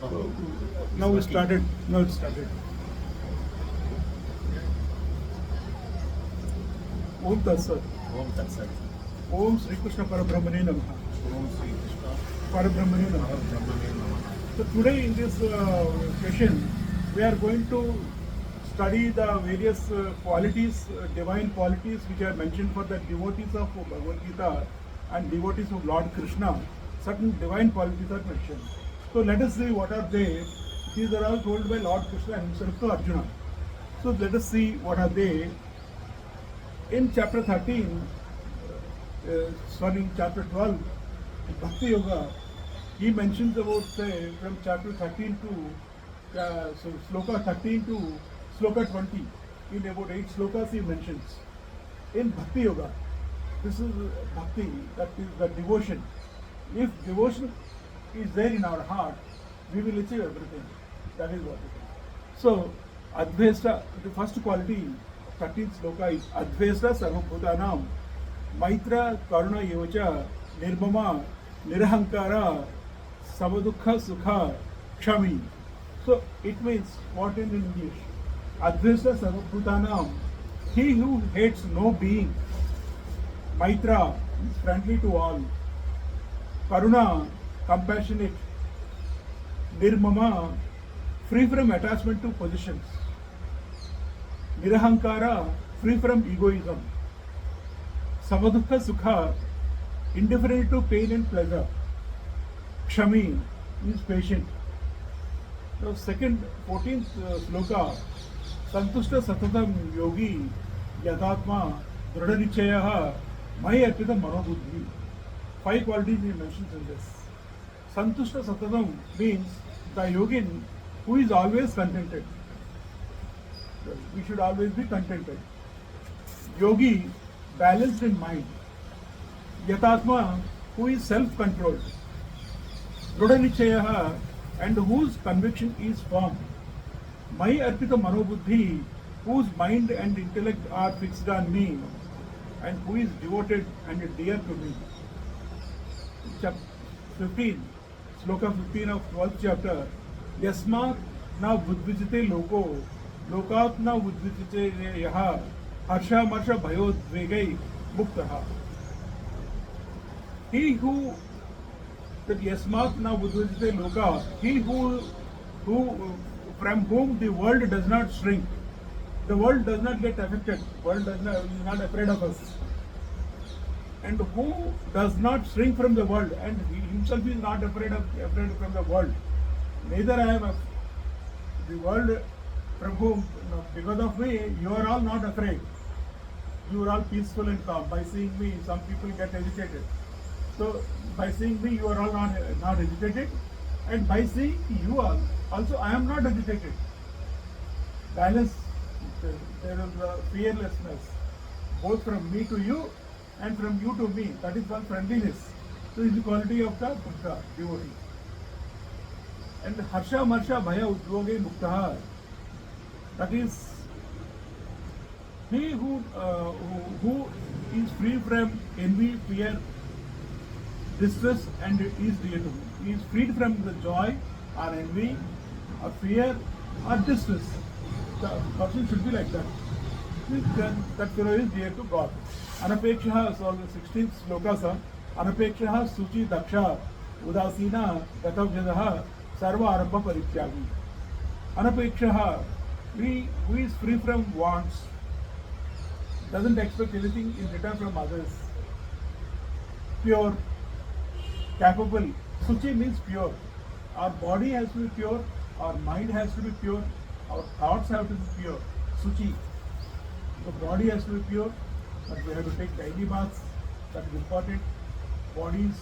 Now we started. Now it started. Om Tat Sat. ओम तत्सत. Om Sri Krishna Parabrahmane Namaha. ओम Shri Krishna Parabrahmane Namaha. ब्रह्मणे नमः. So today in this session, we are going to study the various qualities, divine qualities which are mentioned for the devotees of Bhagavad Gita and devotees of Lord Krishna. Certain divine qualities are mentioned. So let us see what are they. These are all told by Lord Krishna himself to Arjuna. So let us see what are they. In chapter 13, chapter 12, Bhakti Yoga, he mentions about, say, from chapter 13 to, so sloka 13 to sloka 20, in about 8 slokas he mentions. In Bhakti Yoga, this is Bhakti, that is the devotion. If devotion is there in our heart, we will achieve everything. That is what it is. So, Advaita, the first quality, 13th sloka is Advaita Sarvabhutanam, Maitra Karuna Yocha, Nirmama, Nirahankara, Samadukha Sukha, Kshami. So, it means what in English? Advaita Sarvabhutanam, he who hates no being, Maitra is friendly to all, Karuna, compassionate, Nirmama, free from attachment to positions, Nirahankara, free from egoism, Samadukha Sukha, indifferent to pain and pleasure, Kshami, is patient. Now, second, 14th sloka, Santushta Satatam Yogi, Yatatma, Dradanichayaha, Mai Arpita Manobuddhi. 5 qualities he mentions in this. Santushta Satatam means the yogin who is always contented. We should always be contented. Yogi, balanced in mind. Yatatma, who is self-controlled. Drodanichayaha, and whose conviction is firm. Mai Arpita Manobuddhi, whose mind and intellect are fixed on me, and who is devoted and dear to me. Chapter 15, sloka 15 of 12th chapter. Yasmat na budvijite loko, lokat na budvijite yaha, harsha marsha bhayo dvegai muktaha. He who, that yasmat na budvijite loka, he who from whom the world does not shrink, the world does not get affected, world is not afraid of us. And who does not shrink from the world, and he himself is not afraid from the world. Neither I am the world from whom, because of me, you are all not afraid. You are all peaceful and calm. By seeing me, some people get agitated. So by seeing me, you are all not agitated, and by seeing you all, also I am not agitated. Balance. There is a fearlessness, both from me to you and from you to me. That is called friendliness. So is the quality of the Bhakta, devotee. And Harsha Marsha Bhaya Udvoge Muktaha, that is he who is free from envy, fear, distress, and is dear to me. He is freed from the joy or envy or fear or distress. The person should be like that. That fellow is dear to God. Anapekshaha, so the 16th sloka, Anapekshaha Suchi Daksha Udasina Gatavjadaha Sarva Arabha Parityagi. Anapekshaha, who is free from wants, doesn't expect anything in return from others. Pure, capable. Suchi means pure. Our body has to be pure, our mind has to be pure, our thoughts have to be pure. Suchi. The body has to be pure, but we have to take daily baths. That is important. Body is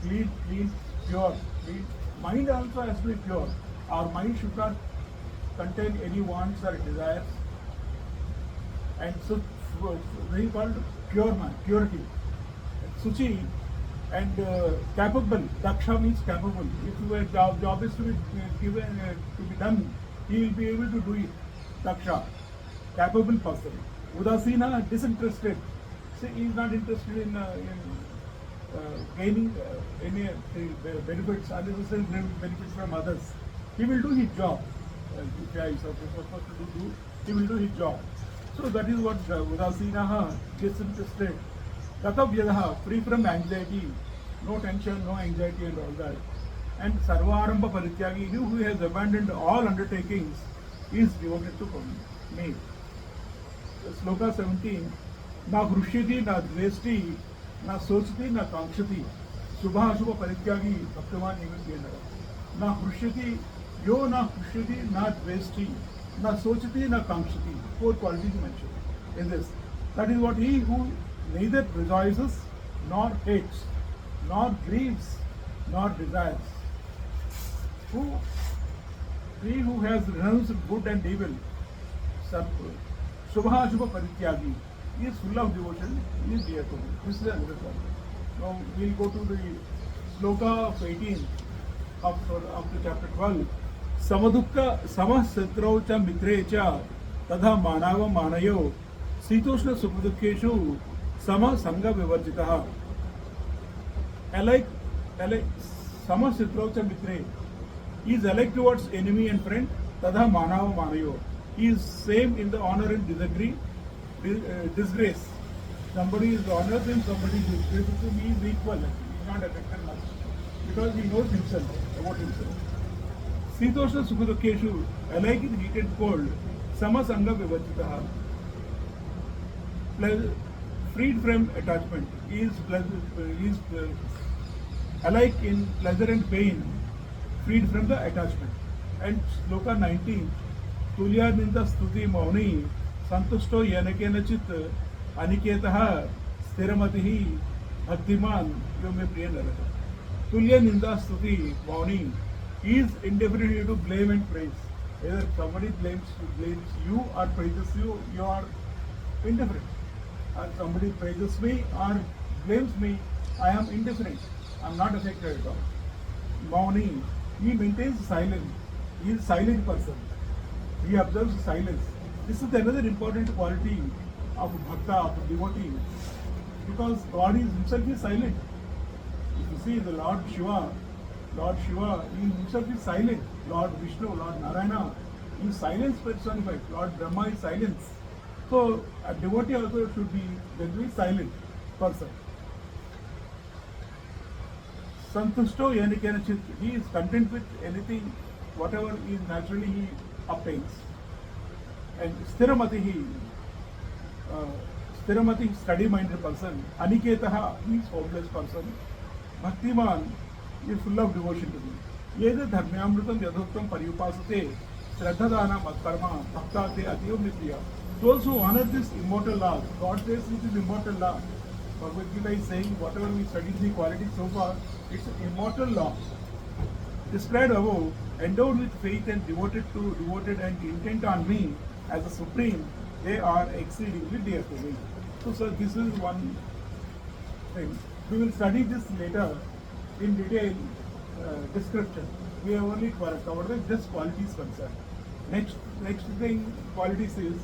clean, pure, clean. Mind also has to be pure. Our mind should not contain any wants or desires. And so, they called pure man, purity. Suchi and capable. Daksha means capable. If your job is to be given to be done, he will be able to do it. Daksha, capable person. Udasina, disinterested. See, he is not interested in gaining any benefits, unnecessary benefits from others. He will do his job. If he is supposed to do, he will do his job. So that is what Udasinaha gets interested. Gatavyadaha, free from anxiety, no tension, no anxiety and all that. And Sarvaramba Parityagi, he who has abandoned all undertakings, is devoted to me. Sloka 17, na hrushyati, na dvesti, na sochati, na kankshati. Subha Shubha Parityagi, Bhaktavan Nivindyenara. Na hrushyati, yo na hrushyati, na dvesti, na sochati, na kankshati. Four qualities mentioned in this. That is what he who neither rejoices, nor hates, nor grieves, nor desires. He who has renounced good and evil, Shubha Shubha Parityagi, he is full of devotion, he is dear to me. This is another one. Now we will go to the sloka of 18 up to chapter 12. Samadukka Samasatrau cha mitre cha tadha manava manayo Sitoshna Sukhdukkeshu Sama Sangha Vivarjitaha. Alike Samasitrau cha mitre. He is alike towards enemy and friend. Tadha manava manayo. He is same in the honor and disgrace. Somebody is honored and somebody is disgraced. He is equal. He is not affected much because he knows himself about himself. Sitoshna Sukhdukkeshu, alike in heat and cold, Sama Sangha Vivachitaha. Freed from attachment. He is alike in pleasure and pain, freed from the attachment. And Sloka 19, Tulyadinta Stuti Mauni, Santusto Yanakenachit, Aniketaha, Stiramatihi, Bhaktiman, Yome Priyanaraka. Tulya Ninda Stuti Mauni, he is indifferent to blame and praise. Either somebody blames you or praises you, you are indifferent. Or somebody praises me or blames me, I am indifferent. I am not affected at all. Mauni, he maintains silence. He is a silent person. He observes silence. This is another important quality of bhakta, of devotee. Because God is himself is silent. If you see the Lord Shiva, he himself is silent. Lord Vishnu, Lord Narayana, he is silence personified. Lord Brahma is silence. So a devotee also should be generally silent person. Santusto Yanikanachit, he is content with anything, whatever is naturally he obtains. And Stiramati, study-minded person. Aniketaha, he is hopeless person. Bhaktiman, he is full of devotion to me. Yeda dharmyamrutam yadhuttam paryupasate, shraddhadana matkarma, bhaktate atiyo mitriya. Those who honor this immortal law, God says it is immortal law. Bhagavad Gita is saying whatever we studied the qualities so far, it's an immortal law. Described above, endowed with faith and devoted and intent on me as a supreme, they are exceedingly dear to me. So, sir, this is one thing. We will study this later in detail description. We have only covered the just qualities concerned. Next thing, qualities is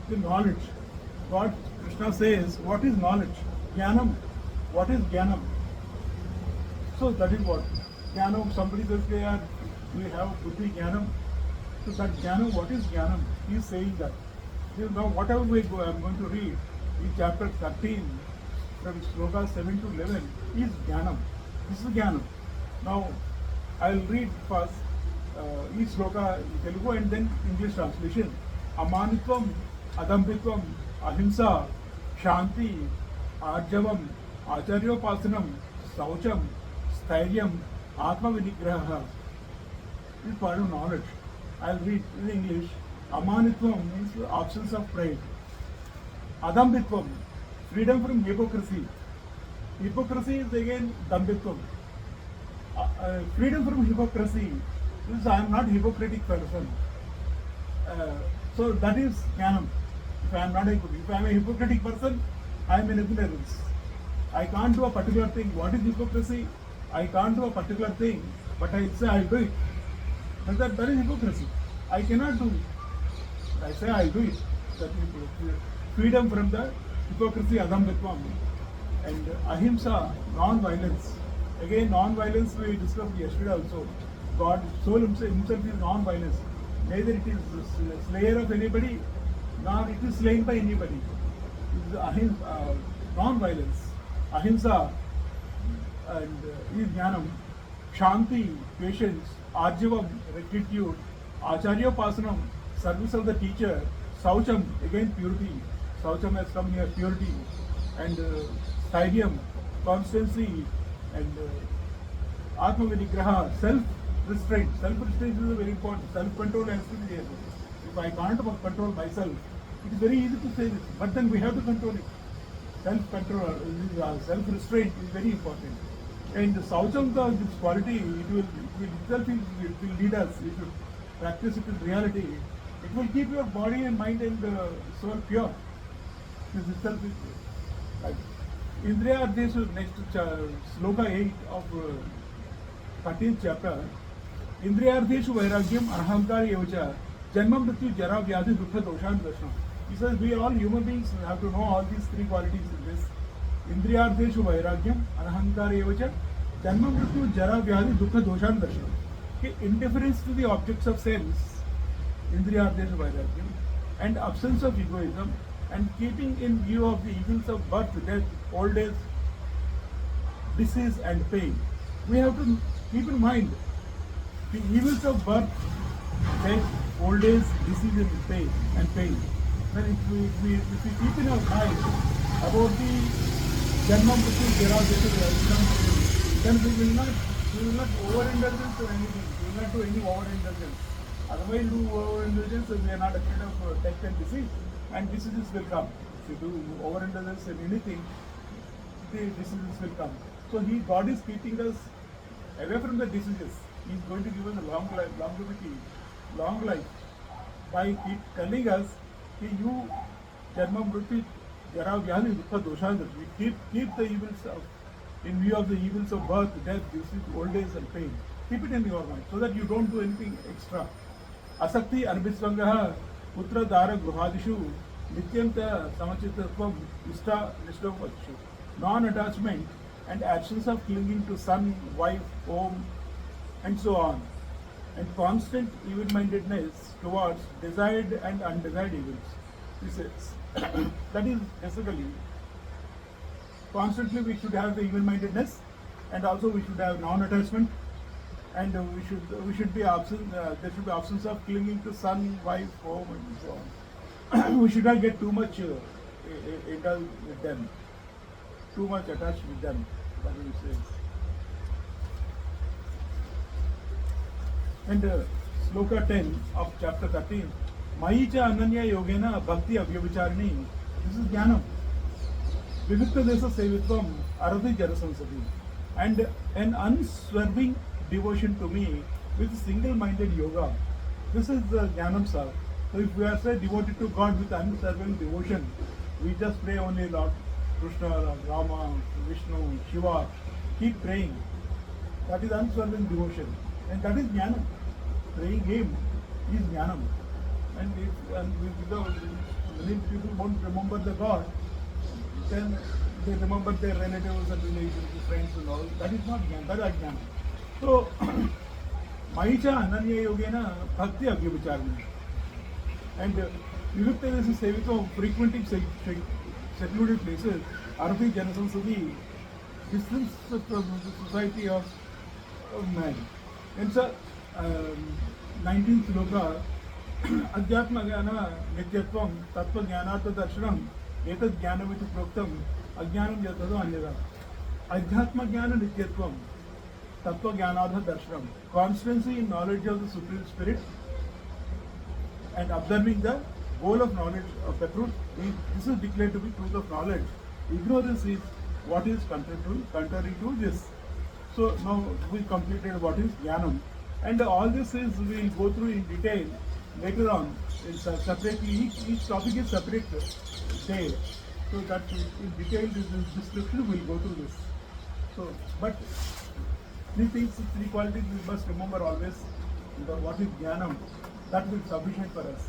the knowledge. God, Krishna says, what is knowledge? Jnanam. What is Jnanam? So that is what. Jnanam, somebody says, we have Buddhi Jnanam. So that Jnanam, what is Jnanam? He is saying that. Now whatever I am going to read in chapter 13, from sloka 7 to 11, is Jnanam. This is Jnanam. Now I will read first each sloka in Telugu and then English translation. Amanitvam, Adambitvam, Ahimsa, Shanti, Arjavam, Acharyopasanam, Saucham, Stairyam, Atma Vinigraha. This is part of knowledge. I will read in English. Amanitvam means the absence of pride. Adambitvam, freedom from hypocrisy. Hypocrisy is again Dambitvam. Freedom from hypocrisy is I am not hypocritic person. So that is Jnanam. If I am not if I am a hypocritic person, I am in ignorance. I can't do a particular thing. What is hypocrisy? I can't do a particular thing, but I say I will do it. But that is hypocrisy. I cannot do it. I say I will do it. That is freedom from the hypocrisy, adambitvam. And ahimsa, non-violence. Again, non-violence we discussed yesterday also. God, soul himself is non-violence. Neither it is the slayer of anybody, nor it is slain by anybody. It is non-violence. Ahimsa and is jnanam. Shanti, patience. Arjavam, rectitude. Acharyopasanam, service of the teacher. Saucham, again purity. Saucham has come here, purity. And Staidyam, constancy. And Atma Vinigraha, self-restraint. Self-restraint is very important. Self-control has to be there. If I can't control myself, it is very easy to say this, but then we have to control it. Self-control, self-restraint is very important. And the Sauchamka, this quality, it will lead us. If you practice it in reality, it will keep your body and mind and soul pure. This itself is like Indriya Ardeshu, next sloka 8 of 13th chapter. Indriya Ardeshu Vairagyam Arhankar Yevacha Janma Mrityu Jara Vyadhi Dukkha Doshan Darshanam. He says we all human beings have to know all these three qualities in this. Indriyardeshu vairagyam, anahankara evacha, janma mrityu jara vyadhi dukkha doshan darshanam. Okay, indifference to the objects of sense, indriyardeshu vairagyam, and absence of egoism, and keeping in view of the evils of birth, death, old age, disease and pain. We have to keep in mind the evils of birth, death, old age, disease and pain. Then if we keep in our mind about the Janma Mrityu Jara then we will not overindulgence to anything. We will not do any overindulgence. Otherwise, do overindulgence, we are not afraid of death and disease, and diseases will come. If you do overindulgence in anything, the diseases will come. So God is keeping us away from the diseases. He is going to give us a long life, longevity, long life, by telling us that you Janma Mrityu Jara Vyadhi Dukkha Doshan. We keep the evils in view of the evils of birth, death, disease, old age and pain. Keep it in your mind so that you don't do anything extra. Asakti Anbhisvangaha Putra Dara Gruhadishu Nityanta Samachitatvam Ishta Nishtavachishu. Non-attachment and absence of clinging to son, wife, home and so on. And constant even-mindedness towards desired and undesired evils. He says that is basically constantly we should have the even-mindedness, and also we should have non-attachment, and we should be absent. There should be absence of clinging to son, wife, home, and so on. We should not get too much indulged with them, too much attached with them. That is what he says. And sloka 10 of chapter 13. Maicha Ananya Yogena Bhakti Avyavicharni. This is Jnanam. Vivikta Desa Sevitvam Aradhi Jarasansati. And an unswerving devotion to me with single-minded yoga. This is the Jnanam sir. So if we are say devoted to God with unswerving devotion, we just pray only Lord Krishna, Rama, Vishnu, Shiva. Keep praying. That is unswerving devotion. And that is Jnanam. Praying Him is Jnanam. And many people won't remember the God, then they remember their relatives and relations, friends and all. That is not Jnana, that is Jnana. So, Maicha Ananya Yogena Bhakti Avyavicharni. And Vivikta Desa Sevitvam, frequenting secluded places, Arthi Janasansati, distance from the society of man. And so, 19th sloka, Adhyatma Jnana Nityatvam Tattva Jnanartha Darshanam Etad Jnanam iti Proktam Ajnanam Yatado Anyada. Adhyatma Jnana Nityatvam Tattva Jnanartha Darshanam. Constancy in knowledge of the Supreme Spirit and observing the goal of knowledge of the truth. This is declared to be truth of knowledge. Ignorance is what is contrary to this. So now we completed what is Jnanam. And all this is we will go through in detail later on. Separately, each topic is separate day. So that in detail this description we will go through this. So, but three things, three qualities we must remember always. What is Jnanam? That will be sufficient for us.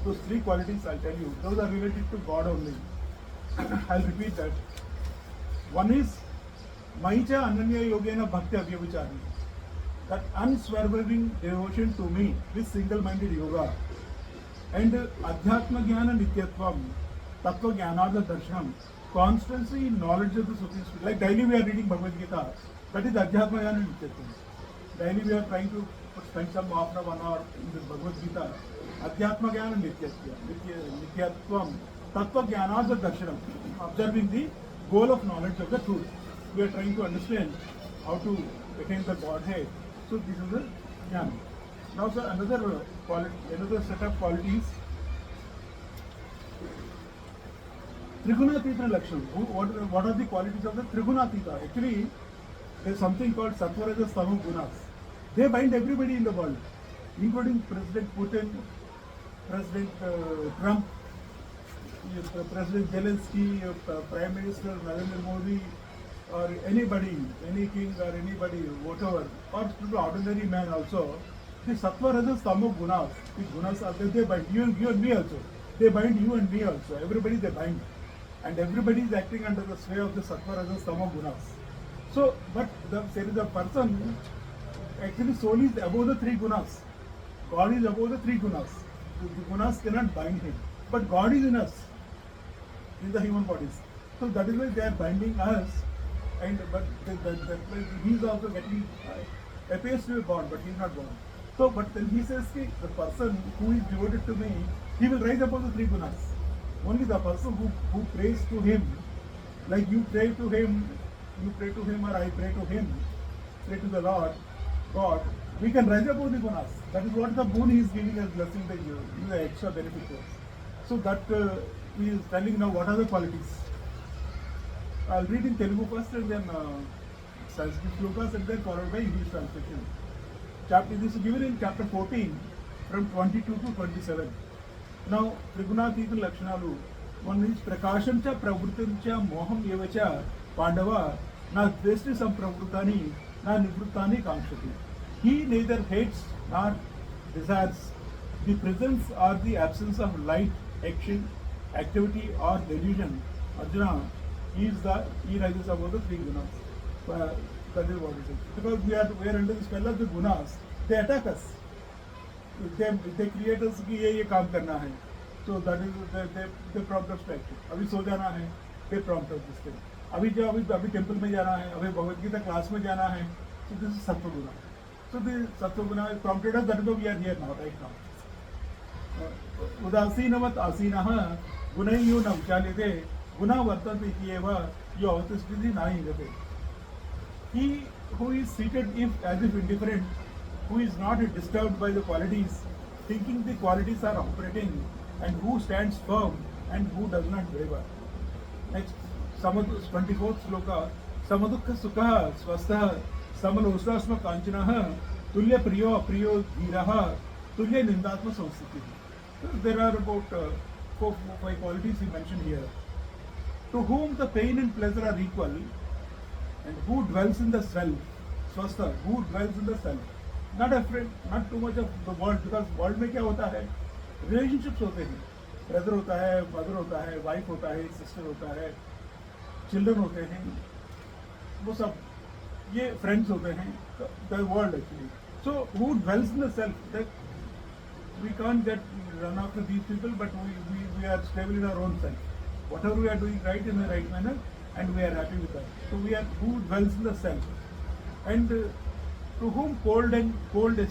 Those three qualities I'll tell you. Those are related to God only. I'll repeat that. One is Maicha Ananya Yogena Bhakti Avyavicharani. That unswerving devotion to me with single-minded yoga. And Adhyatma Jnana Nityatvam, Tattva Jnanada Darshanam, constancy in knowledge of the Supreme Spirit. Like daily we are reading Bhagavad Gita, that is Adhyatma Jnana Nityatvam. Daily we are trying to spend some half an hour, 1 hour in this Bhagavad Gita. Adhyatma Jnana Nityatvam, Tattva Jnanada Darshanam, observing the goal of knowledge of the truth. We are trying to understand how to attain the Godhead. So this is the jnana. Now sir, another set of qualities. Trigunatita Lakshana. What are the qualities of the Trigunatita? Actually, there is something called Sattva, Rajas, Tamo Gunas. They bind everybody in the world, including President Putin, President Trump, President Zelensky, Prime Minister Narendra Modi, or anybody, any king or anybody, whatever, or ordinary man also. The Sattva, Rajas, Tamo Gunas, the Gunas are they bind you and me also. They bind you and me also. Everybody they bind. And everybody is acting under the sway of the Sattva, Rajas, Tamo Gunas. So, but there is a person, actually soul is above the 3 gunas. God is above the 3 gunas. The gunas cannot bind him. But God is in us, in the human bodies. So that is why they are binding us. And but he is also getting appears to be born, but he is not born. So, but then he says, the person who is devoted to me, he will rise above the 3 gunas. Only the person who prays to him, like you pray to him, or I pray to him, pray to the Lord, God, we can rise above the gunas. That is what the boon he is giving as blessing that you, the extra benefit to us. So that he is telling now what are the qualities. I'll read in Telugu first and then Sanskrit slokas and then followed by English translation. This is given in chapter 14 from 22 to 27. Now, Trigunatita Lakshanalu, one is Prakasham cha Pravrutam cha Moham Yevacha Pandava na Dvesti Sampravrutani na Nivrutani Kamshati. He neither hates nor desires the presence or the absence of light, action, activity or delusion. Arjuna, he rises above the 3 gunas. That is what it is. Because we are under the spell of the gunas, they attack us. They create us कि ये काम करना है. So that is they prompt us to action. अभी सो जाना है, they prompt us this thing. अभी temple में जाना है, अभी भगवद गीता क्लास में जाना है. So this is sattva guna. So the sattva guna prompted us. That is why we are here now, right now. उदासीनवत् आसीनः गुणैयो न विचाल्यते गुणा वर्तन्ते इत्येव यो अवतिष्ठति नायिगते. He who is seated as if indifferent, who is not disturbed by the qualities, thinking the qualities are operating, and who stands firm and who does not waver. Next, 24th sloka. Samadukha sukha swastha samalosasma kanchanaha tulya priyo apriyo dhiraha tulya nindatma samsiti. There are about 4-5 qualities he mentioned here. To whom the pain and pleasure are equal, and who dwells in the self, swastha, who dwells in the self, not afraid, not too much of the world, because world में क्या होता है, relationships होते हैं, brother होता है, mother होता है, wife होता है, sister होता है, children होते हैं, वो सब ये friends होते हैं, the world actually. So who dwells in the self, that we can't get run after these people, but we are stable in our own self. Whatever we are doing right in the right manner, and we are happy with that. So we are who dwells in the self, and to whom cold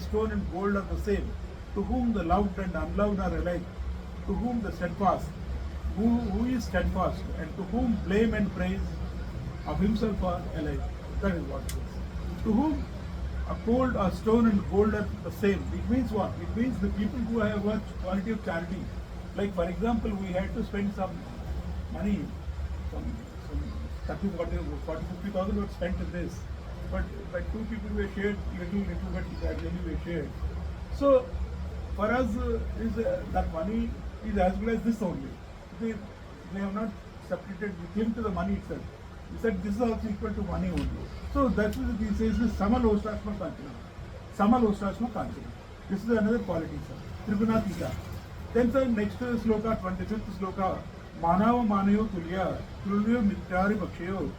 stone and gold are the same, to whom the loved and unloved are alike, to whom the steadfast, who is steadfast, and to whom blame and praise of himself are alike. That is what it is. To whom a stone and gold are the same. It means what? It means the people who have a quality of charity. Like for example, we had to spend some money, some 30, 40, 50,000 were spent in this. But 2 people were shared, little bit gradually were shared. So for us, that money is as good as this only. They have not separated with him to the money itself. He said this is also equal to money only. So that's what he says, Samalostasma Kanchana. Samalostasma Kanchana. This is another quality, sir. Trigunatita. Then sir, next sloka, 25th sloka. Manava Manayo Tulya, Tulyo Mityari Bhakshayo,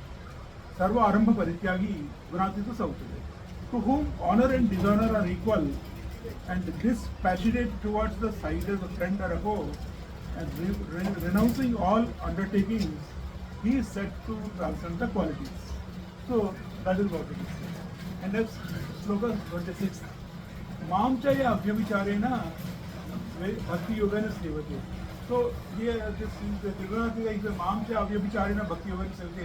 सर्व आरंभ परित्यागी गुणातीत सौचते. To whom honor and dishonor are equal, and this passionate towards the side as a friend or a foe, and renouncing all undertakings, he is said to transcend the qualities. So that is what it is. And that's sloka 26. मामच्या या अव्यविचारेण भक्ति योगाने सेवते. So here this Tribhuvanatita is मामच्या अव्यविचारेण भक्ति योगाने सेवते.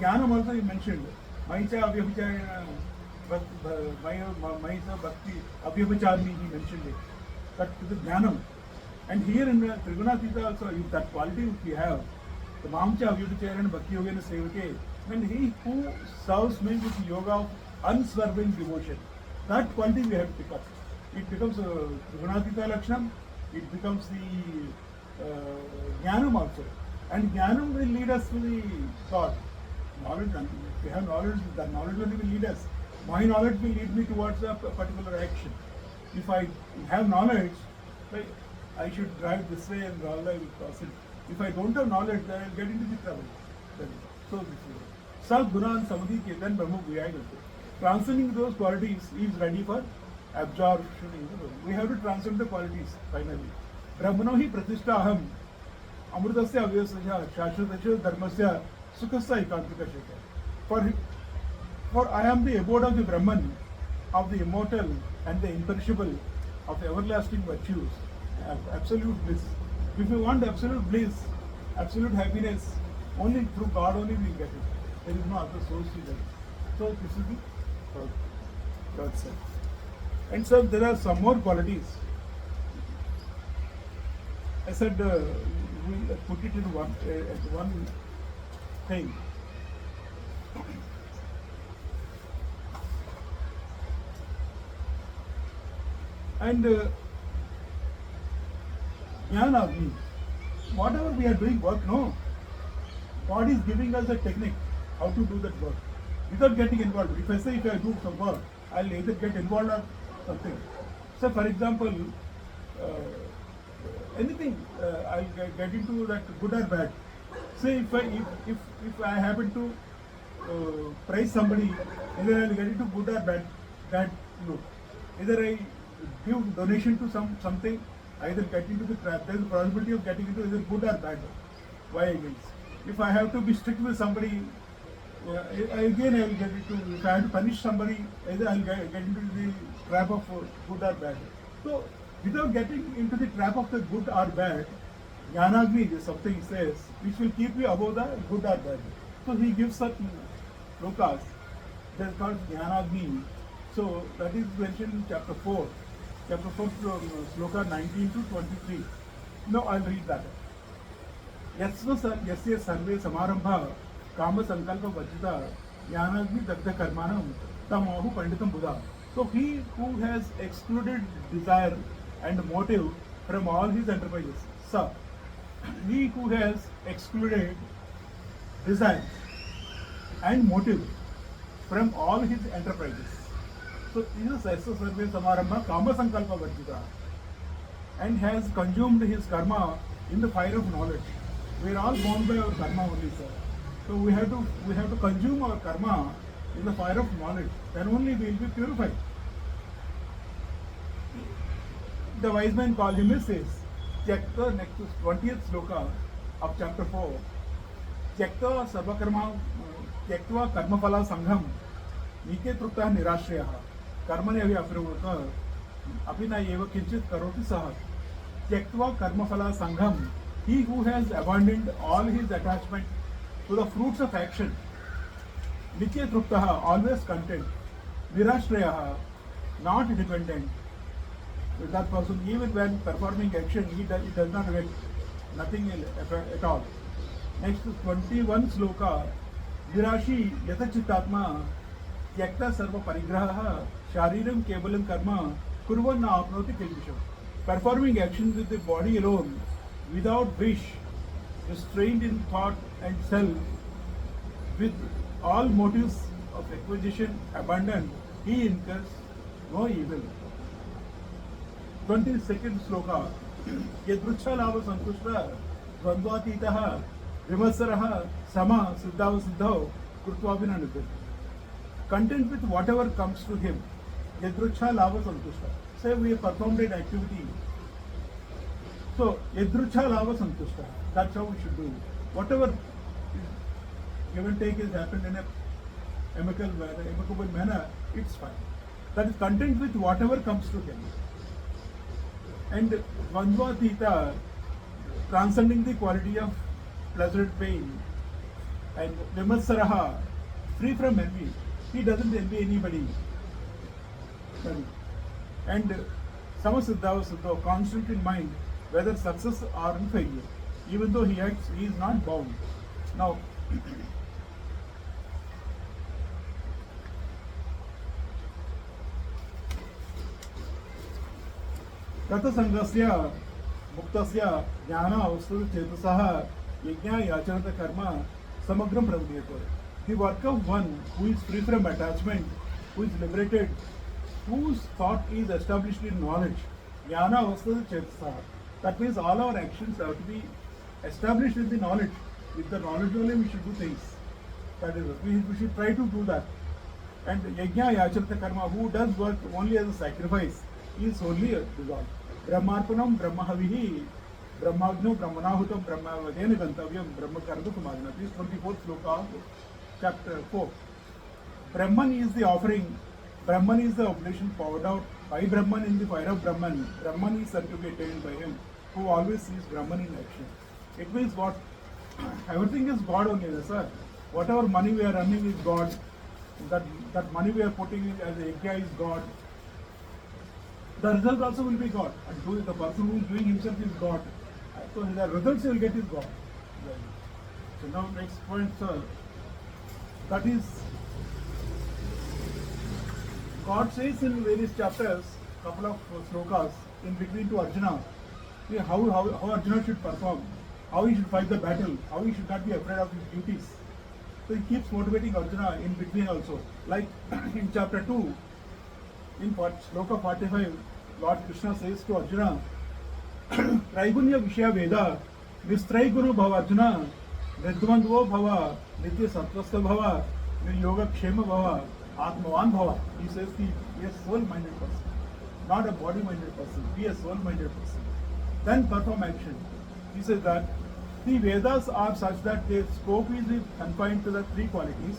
Jnanam also he mentioned. Maicha avyabhichareణ Maisa Bhakti Avyabhicharni, he mentioned it. That is the Jnanam. And here in Tribhuvanatita also, if that quality which we have, the Mamcha Avyabhichareణ Bhakti Yogena Sevate, when he who serves me with yoga of unswerving devotion, that quality we have to pick up. It becomes a Tribhuvanatita Lakshanam, it becomes the Jnanam also. And Jnanam will lead us to the thought. Knowledge, if we have knowledge, that knowledge only will lead us. My knowledge will lead me towards a particular action. If I have knowledge, I should drive this way and all I will cross it. If I don't have knowledge, then I will get into the trouble. So this is Sat Guna and Samadhi Ketan Brahma Guyai. Transcending those qualities is ready for absorption in the Brahma. We have to transcend the qualities finally. Brahmano hi pratishtha aham amrutasya avyasya shashvatasya dharmasya sukhasya ekantikasya. For I am the abode of the Brahman, of the immortal and the imperishable, of everlasting virtues, absolute bliss. If you want absolute bliss, absolute happiness, only through God only we get it. There is no other source to that. So this is the third set. And so there are some more qualities. I said we put it in one thing. And Jnana, whatever we are doing work, no. God is giving us a technique how to do that work without getting involved. If I do some work, I'll either get involved or something. So, for example, anything I'll get into that good or bad. Say if I happen to praise somebody, either I'll get into good or bad look. Either I give donation to something, either get into the trap. There is a possibility of getting into either good or bad. Why against? If I have to be strict with somebody, again I will get into. If I have to punish somebody, either I will get into the trap of good or bad. So without getting into the trap of the good or bad, Jnanagni is something he says which will keep you above the good or bad. So he gives certain slokas. That is called Jnanagni. So that is mentioned in chapter 4. Chapter 4 sloka 19 to 23. No, I'll read that. Yasya sarve samarambha kama sankalpa vajita jnanagni dagdha karmanam tamahu panditam buddha. So he who has excluded desire and motive from all his enterprises. So he who has excluded desire and motive from all his enterprises. So this is Yasya sarve samarambha kama sankalpa vajita, and has consumed his karma in the fire of knowledge. We are all bound by our karma only, sir. So we have to consume our karma in the fire of knowledge. Then only we will be purified. The wise man called him as says, Tyakta, next to 20th sloka of chapter 4. Tyakta sarvakarma, Tyaktva karmaphala sangham, nike trupta nirashriyah, karmane avi aprivurta, apina eva kinchit karoti saha. Tyaktva karmaphala sangham, he who has abandoned all his attachment to the fruits of action, Nitya Truptaha, always content, Nirashrayaha, not dependent. With that person, even when performing action, he does not get nothing at all. Next is 21 sloka, Virashi Yathachitatma, Tyakta Sarva Parigraha, Shariram Kevalam Karma, Kurvan na apnoti kilvisha. Performing action with the body alone, without wish, restrained in thought and self, with all motives of acquisition abandoned, he incurs no evil. 22nd sloka. Yadrucha lava santushta, dvandvatitaha, vimasaraha, sama, siddhava siddho, कृत्वापि न निबध्यते. Content with whatever comes to him. Yadrucha lava santushta. Say we performed an activity. So yadrucha lava santushta. That's how we should do. Whatever give and take has happened in a amicable manner, it's fine. That is content with whatever comes to him. And Dvandva Theta, transcending the quality of pleasure and pain, and Vimatsaraha, free from envy. He doesn't envy anybody. And Samasiddhava Siddha, constant in mind whether success or in failure. Even though he acts, he is not bound. Now, Ratasangasya Muktasya Jnana Avasthu Chetasah Yajna Yacharata Karma Samagram Pravniyate. The work of one who is free from attachment, who is liberated, whose thought is established in knowledge. Jnana Avasthu Chetasah. That means all our actions have to be established in the knowledge. With the knowledge only we should do things. That is, we should try to do that. And Yajna Yacharata Karma, who does work only as a sacrifice, is only a dissolved. Brahmarpanam Brahmahavihi Brahmagno Brahmanahutam Brahmavadena Gantavyam Brahmakarmakumagna. This 24th sloka of chapter 4. Brahman is the offering, Brahman is the oblation poured out by Brahman in the fire of Brahman. Brahman is said to be attained by him who always sees Brahman in action. It means what? Everything is God only, sir. Whatever money we are earning is God. That money we are putting in as a yajna is God. The result also will be God. And the person who is doing himself is God. So the results he will get is God. So now next point, sir. That is, God says in various chapters, couple of slokas in between to Arjuna, how Arjuna should perform, how he should fight the battle, how he should not be afraid of his duties. So he keeps motivating Arjuna in between also. Like in chapter 2, in sloka 45, Lord Krishna says to Arjuna, Traigunya Vishya Veda, Nistraiguno Bhava Arjuna, Nidvandvo Bhava, Nitya Satvasta Bhava, Yoga Kshema Bhava, Atmavan Bhava. He says, be a soul-minded person, not a body-minded person, be a soul-minded person. Then perform action. He says that the Vedas are such that their scope is confined to the three qualities.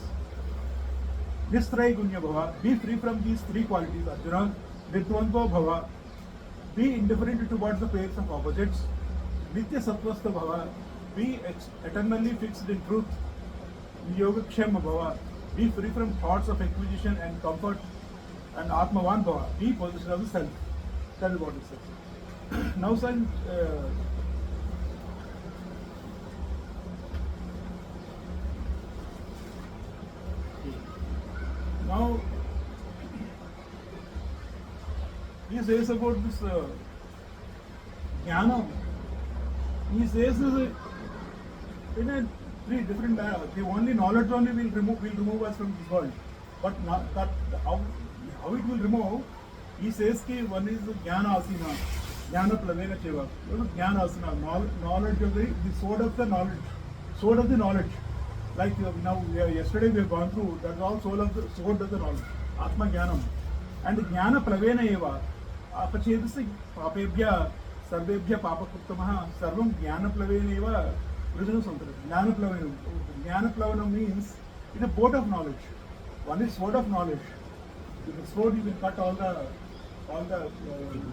Nistraigunya Bhava, be free from these three qualities, Arjuna. Nidvandvo Bhava, be indifferent towards the pairs of opposites. Nitya Satvasta Bhava, be eternally fixed in truth. Yoga Kshema Bhava, be free from thoughts of acquisition and comfort. And Atmavan Bhava, be possessed of the self. That is what it says. Now, son, now he says about this jnana. He says this in a three different the only knowledge only will remove us from this world. But not that how it will remove. He says that one is jnana asina, jnana plavena cheva. Jnana asina, knowledge of the sword of the knowledge. Like now yesterday we have gone through that is all sword of the knowledge. Atma jnanam. And jnana plavena eva. Apachedasi papebhya sarvebhya papakuttamah sarvam jnana plavena eva. Jnana Plavanam means it's a boat of knowledge. One is sword of knowledge. With the sword you can cut all the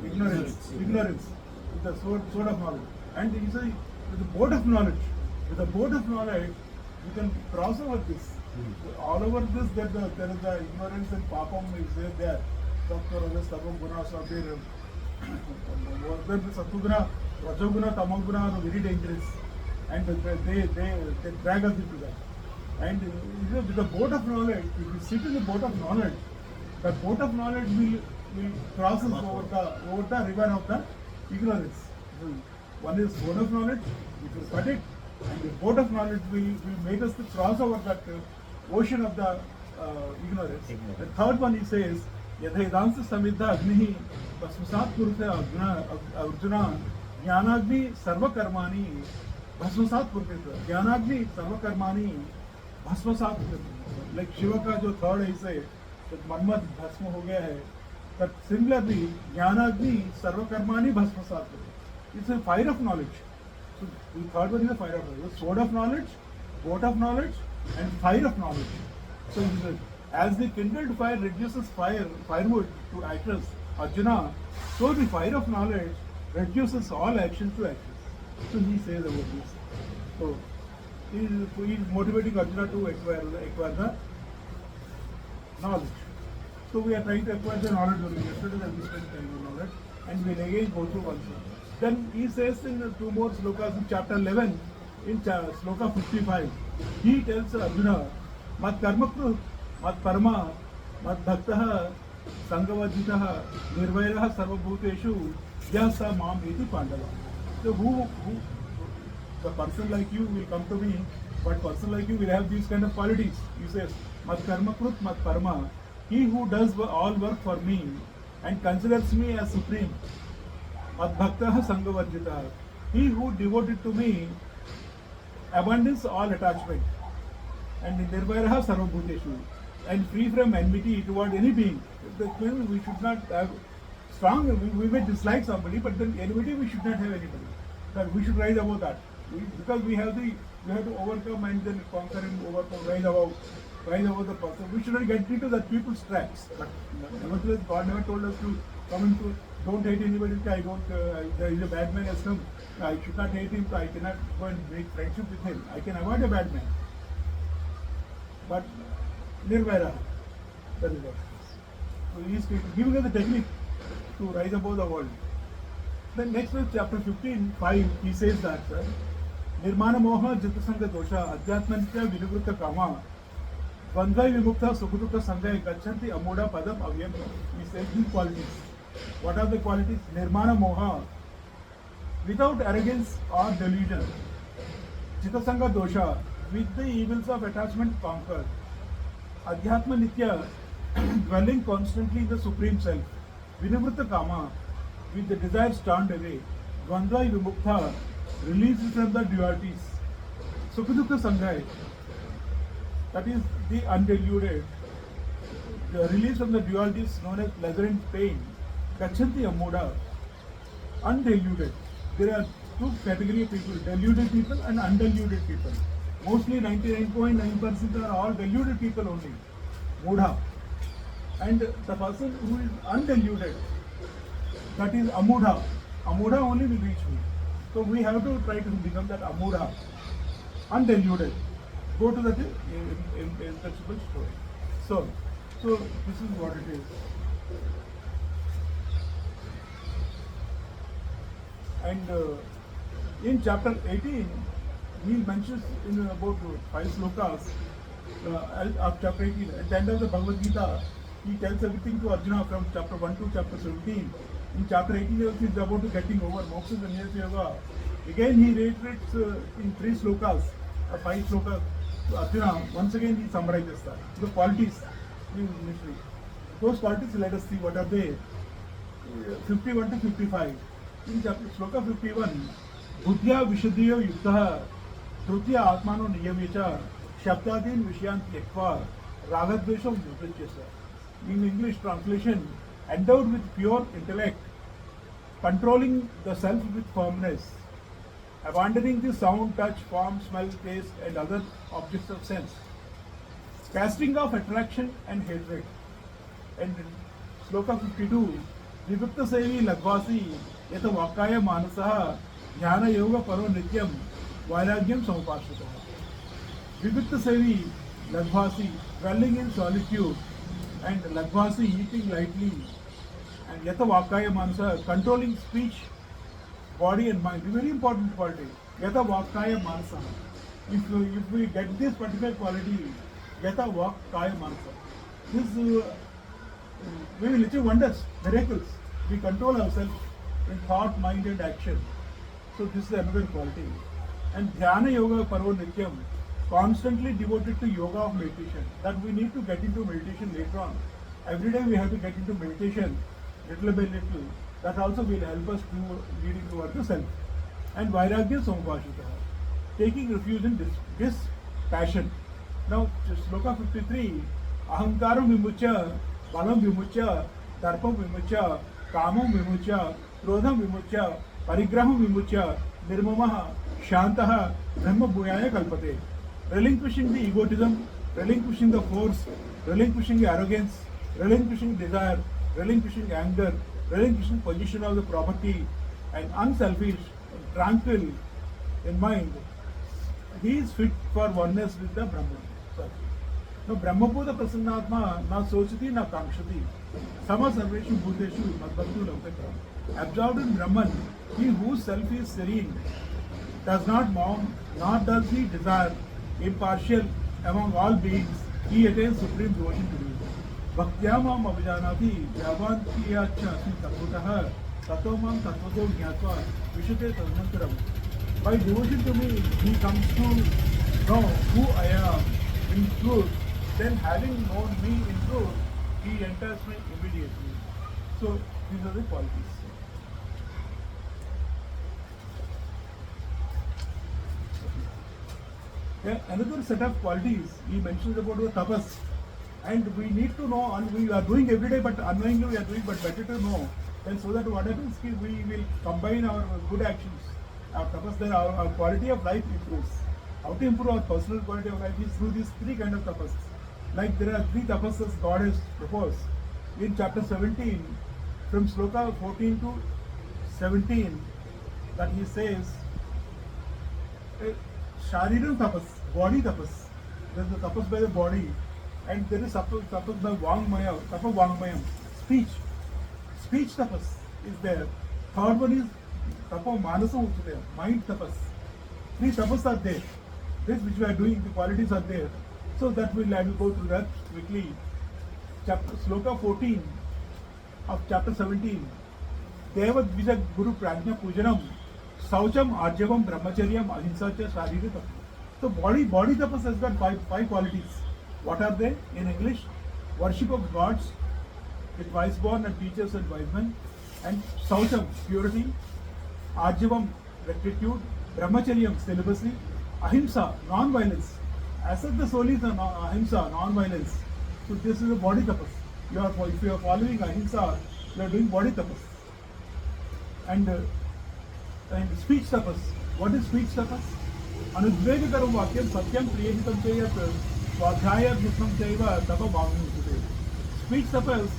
ignorance. With the sword of knowledge. And you say with the boat of knowledge. With the boat of knowledge you can cross over this. All over this there is the ignorance and papam is there. Sattva, guna, sabir, sattuguna, rajoguna, tamoguna are very dangerous. And they drag us into that. And with the boat of knowledge, if you sit in the boat of knowledge, the boat of knowledge will cross us over the river of the ignorance. So one is boat of knowledge, which will cut it, and the boat of knowledge will make us to cross over that ocean of the ignorance. The third one he says, Yadhedansa Samidha Agnihi Vasmasat Kurta Arjuna Jnanagni Sarva Karmani Bhasmasat Purpita. Jnanagni Sarva Karmani भस्मसात, like Shiva का जो third ऐसे तो मनमत भस्म हो गया है, but similarly ज्ञानाग्नि सर्वकर्माणि भस्मसात, it's a fire of knowledge. So the third one is the fire of knowledge, the sword of knowledge, boat of knowledge, and fire of knowledge. So as the kindled fire reduces firewood to ashes, Arjuna, so the fire of knowledge reduces all action to ashes. So he says about this. So he is motivating Arjuna to acquire the knowledge. So we are trying to acquire the knowledge only. Yesterday we spent time on knowledge, and we'll again go through one more. Then he says in two more slokas in chapter 11, in sloka 55, he tells Arjuna, Mat karmakru, mat parma, mat bhaktah, sangavajitah, nirvairah sarvabhuteshu, yah sa mam iti pandava. So the person like you will come to me, but person like you will have these kind of qualities. He says, Mat karmakrut, mat parma, he who does all work for me and considers me as supreme. Madbhaktah Sangavarjitah, he who devoted to me abandons all attachment, and Nirvairaha Sarvabhuteshu, and free from enmity toward any being. We should not have strong, we may dislike somebody, but then enmity we should not have anybody. That we should rise above that. Because we have to overcome and then conquer and overcome, rise above the person. We should not get into that people's traps. But nevertheless, God never told us to come into, don't hate anybody. There is a bad man has come. I should not hate him, so I cannot go and make friendship with him. I can avoid a bad man. But Nirvaira, that is what. So he is giving us the technique to rise above the world. Then next is chapter 15:5. He says that Nirmana Moha Jitasanga Dosha Adhyatmanitya Vinivruta Kama Vandai Vimukta Sukhuduka Sangha Gachanti Amoda Padam Avyam. He says these qualities. What are the qualities? Nirmana Moha, without arrogance or delusion. Chitasanga Dosha, with the evils of attachment conquered. Adhyatma Nitya, dwelling constantly in the Supreme Self. Vinivruta Kama, with the desires turned away. Dvandva Vimukta, released from the dualities. Sukhuduka Sangha, that is the undiluted. The release from the dualities known as pleasure and pain. Gachanti Amoda, undiluted. There are two categories of people, deluded people and undiluted people. Mostly 99.9% are all deluded people only, Mudha. And the person who is undiluted, that is Amudha. Amudha only will reach me. So we have to try to become that Amudha, undiluted. Go to that imperceptible story. So this is what it is. And in chapter 18, he mentions in about 5 slokas of chapter 18. At the end of the Bhagavad Gita, he tells everything to Arjuna from chapter 1 to chapter 17. In chapter 18, he is about to getting over moksha sannyasa yoga. Again, he reiterates in 3 slokas, 5 slokas to Arjuna. Once again, he summarizes that. The qualities, those qualities, let us see what are they. 51 to 55. In chapter sloka 51, Buddhya Vishuddhiyo Yuktaha Trutya Atmano Niyamecha Shabdadin Vishyan Tyekva Ragadvesham Vipachesa. In English translation, endowed with pure intellect, controlling the self with firmness, abandoning the sound, touch, form, smell, taste, and other objects of sense, casting off attraction and hatred. And in sloka 52, Vivukta Sevi Lagvasi Yata Vakaya Manasah Jnana Yoga Paro Nityam Vairagyam Samupashitah. Vivukta Sevi Lagvasi, dwelling in solitude, and Lagvasi, eating lightly, and Yata Vakaya Manasa, controlling speech, body and mind. Very important quality. Yata Vakaya Manasa. If we get this particular quality, Yata Vakaya Manasa, this we will achieve wonders, miracles. We control ourselves in thought, mind and action. So this is another quality. And Dhyana Yoga Paro Nityam, constantly devoted to yoga of meditation. That we need to get into meditation later on. Every day we have to get into meditation, little by little. That also will help us to leading towards the self. And Vairagya Samupashita, taking refuge in this passion. Now, Shloka 53, Ahankaram vimucha, Balam vimucha, Darpam vimucha, Kamam vimucha, Krodham vimucha, Parigraham vimucha, Nirmamaha, Shantaha, Brahma Bhuyaya Kalpate. Relinquishing the egotism, relinquishing the force, relinquishing the arrogance, relinquishing desire, relinquishing anger, relinquishing position of the property, and unselfish, tranquil in mind, he is fit for oneness with the Brahman. No Brahmabhuta Prasannatma na sochati na kamshati. Sama sarveshu bhuteshu madbhaktu lavkata. Absorbed in Brahman, he whose self is serene, does not mourn, nor does he desire, impartial among all beings, he attains supreme devotion to me. Bhaktyamam abhijanati yavantiyacha asmi tattvatah tatomam tattvato jnatva vishate tadnantaram. By devotion to me, he comes to know who I am in truth. Then having known me in truth, he enters me immediately. So these are the qualities. Yeah, another set of qualities he mentions about the tapas. And we need to know, and we are doing every day, but unknowingly we are doing, but better to know. And so that what happens is we will combine our good actions, our tapas, then our quality of life improves. How to improve our personal quality of life is through these three kind of tapas. Like there are three tapasas God has proposed. In chapter 17, from sloka 14 to 17, that he says, Shariram tapas, body tapas. There is the tapas by the body, and there is tapas by Vangmaya, tapa Vangmayam, speech. Speech tapas is there. Third one is tapa manasa also there, mind tapas. Three tapas are there. This which we are doing, the qualities are there. So that I will go through that quickly. Sloka 14 of chapter 17. Devat Vijay Guru Prajna Pujanam Saucham Arjavam Brahmacharyam Ahimsa Cha Sharira Tapas. So body tapas has got five qualities. What are they? In English, worship of gods with wise born and teachers and wise men, and Saucham, purity, Arjavam, rectitude, Brahmacharyam, celibacy, Ahimsa, non-violence. As such, the soul is Ahimsa, non-violence. So this is a body tapas. If you are following Ahimsa, you are doing body tapas. And speech tapas. What is speech tapas? Anudvegakaram vakyam satyam priyahitam chayat swadhyaya dhyasam chaiva tapa bhavamukute. Speech tapas,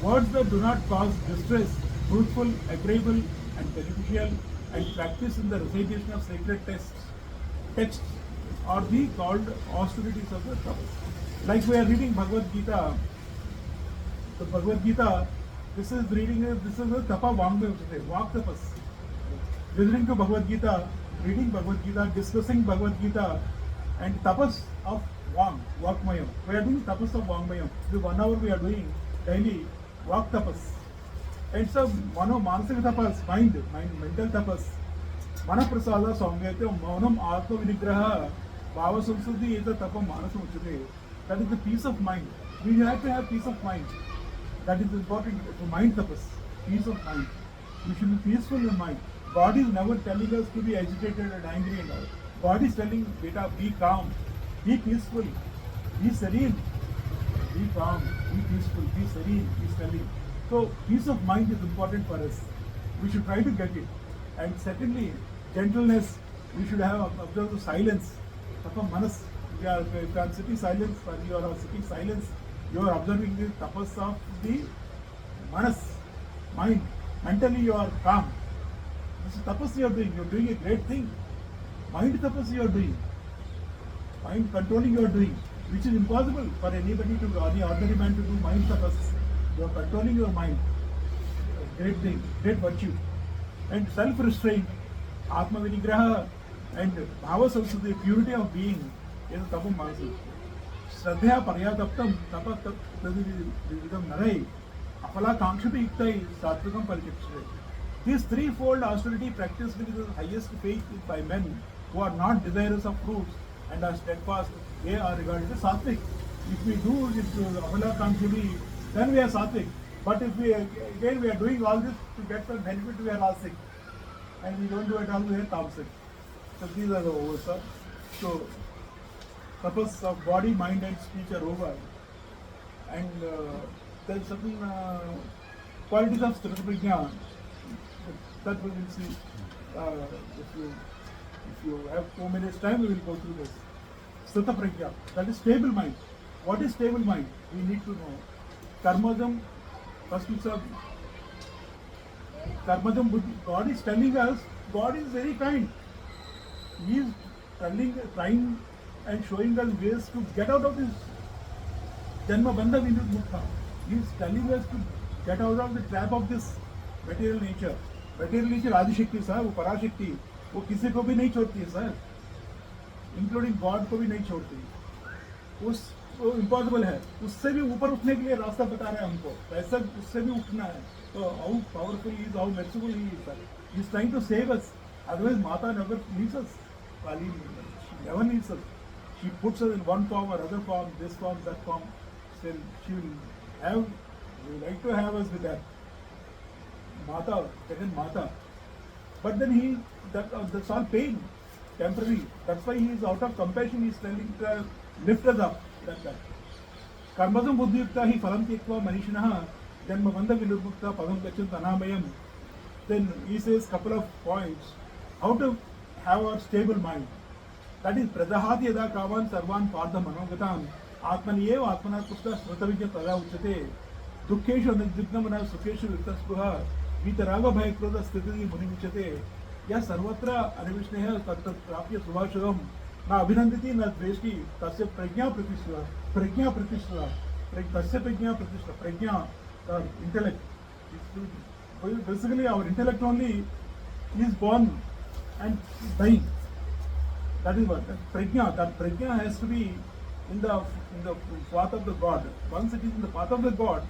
words that do not cause distress, fruitful, agreeable and beneficial, and practice in the recitation of sacred texts are the called austerities of the tapas. Like we are reading Bhagavad Gita. The Bhagavad Gita, this is a tapa vangmaya, vak tapas. Listening to Bhagavad Gita, reading Bhagavad Gita, discussing Bhagavad Gita, and tapas of vakmayam. We are doing tapas of vangmayam. The 1 hour we are doing daily vak tapas. And so manasika tapas, mental tapas. Manaprasada saumyate maunam atma vinigraha bhava samsudhi is the tapa manasam uchate. That is the peace of mind. We have to have peace of mind. That is important. Mind tapas, peace of mind. We should be peaceful in mind. God is never telling us to be agitated and angry and all. God is telling, beta, be calm, be peaceful, be serene, be calm, be peaceful, be serene, he's telling. So peace of mind is important for us. We should try to get it. And secondly, gentleness. We should have observed the silence. Tapa manas. If you are sitting silence, you are sitting silence, you are observing the tapas of the manas, mind. Mentally you are calm. This is tapas you are doing a great thing. Mind tapas you are doing. Mind controlling you are doing, which is impossible for anybody to, or the ordinary man to do mind tapas. You are controlling your mind. Great thing, great virtue. And self-restraint, Atma Vinigraha, and Bhava Samsudhi, purity of being, is a tapam manasa. Shraddhya Paryataptam, tapa vidam narai, apala kankshati iktai, satvikam parichakshare. This threefold austerity practiced with the highest faith by men who are not desirous of fruits and are steadfast, they are regarded as sattvic. If we do it apala kankshati, then we are sattvic. But if we are doing all this to get the benefit, we are all sick. And we don't do it all, we are tamasic. So these are the overall. So purpose of body, mind, and speech are over, and there are certain qualities of Sthita Prajna that we will see. If you have 4 minutes time, we will go through this. Sthita Prajna, that is stable mind. What is stable mind? We need to know. Karmadam, first it's a Karmadam Buddhi. God is telling us, God is very kind. He is trying and showing us ways to get out of this Janma Bandha Vinudmukha. He is telling us to get out of the trap of this material nature. Material nature आदि शक्ति sir, वो पराशक्ति, वो किसी को भी नहीं छोड़ती है सर, इंक्लूडिंग गॉड को भी नहीं छोड़ती. वो इम्पॉसिबल है. उससे भी ऊपर उठने के लिए रास्ता बता रहा है हमको. ऐसा उससे भी उठना है. तो how powerful he is, how merciful he is, sir. He is trying to save us. Otherwise, Mata never leaves us. Kali never leaves us. She puts us in one form or other form, this form, that form. Still, she will like to have us with her. Mata, second Mata. But then that's all pain, temporary. That's why he is out of compassion. He is telling to lift us up. That's that. Karmadam buddhiyukta hi phalam tyakva manishinaha janma bandha vinurmukta padam gacchant anamayam. Then he says couple of points. How to have a stable mind. That is pradahati yada kavan sarvan pardha manogatam atmaniyev atmana pushta smrtavijya tada uchate dukkeshu anudvignamana sukeshu vitaspuha vitaraga bhaya krodha sthiti munimicate या सर्वत्र अनिविष्णेह तत्त प्राप्य सुभाषितम न अभिनंदिति न द्वेष्टि तस्य प्रज्ञा प्रतिष्ठा तस्य प्रज्ञा प्रतिष्ठा प्रज्ञा intellect. Basically our intellect only is born and dying. That is what prajna. That prajna has to be in the path of the God. Once it is in the path of the God,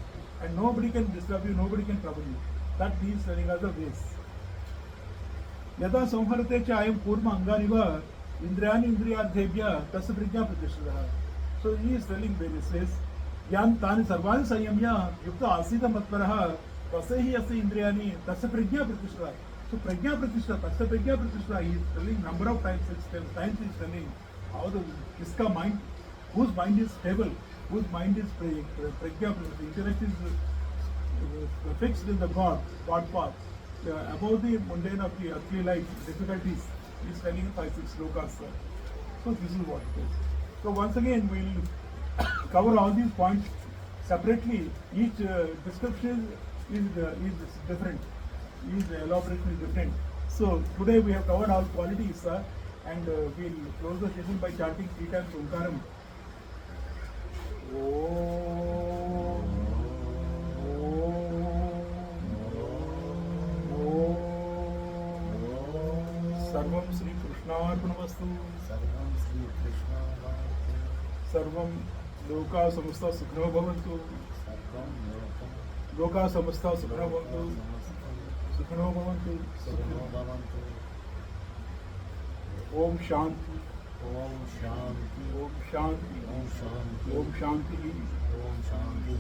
and nobody can disturb you, nobody can trouble you. That he is telling us the ways. यदा संहरते च अयं पूर्व अंगानिव इंद्रियाणि इंद्रियार्थेभ्य तस्य प्रज्ञा प्रतिष्ठितः. So he is telling various ways. यान तानि सर्वाणि संयम्य युक्त आसीत मत्परः तस्य हि अस्य इंद्रियाणि तस्य प्रज्ञा प्रतिष्ठितः. So prajna pratishtha, tasya prajna pratishtha. He is telling number of times. 6 times he is telling how kiska mind, whose mind is stable, whose mind is prajna pratishtha. Intellect is fixed in the God path. About the mundane of the earthly life, difficulties, he is telling 5-6 slokas. So this is what it is. So once again we will cover all these points separately. Each description is different. Each elaboration is different. So today we have covered all qualities, and we will close the session by chanting 3 times Omkaram. Om. सर्वं श्री कृष्णार्पणमस्तु. सर्वं श्री कृष्णार्पणमस्तु. सर्वं लोका समस्ता सुखिनो भवन्तु. सर्वं लोका समस्ता सुखिनो भवन्तु. सुखिनो भवन्तु. सुखिनो भवन्तु. ओम शांति. ओम शांति. ओम शांति. ओम शांति. ओम शांति. ओम शांति.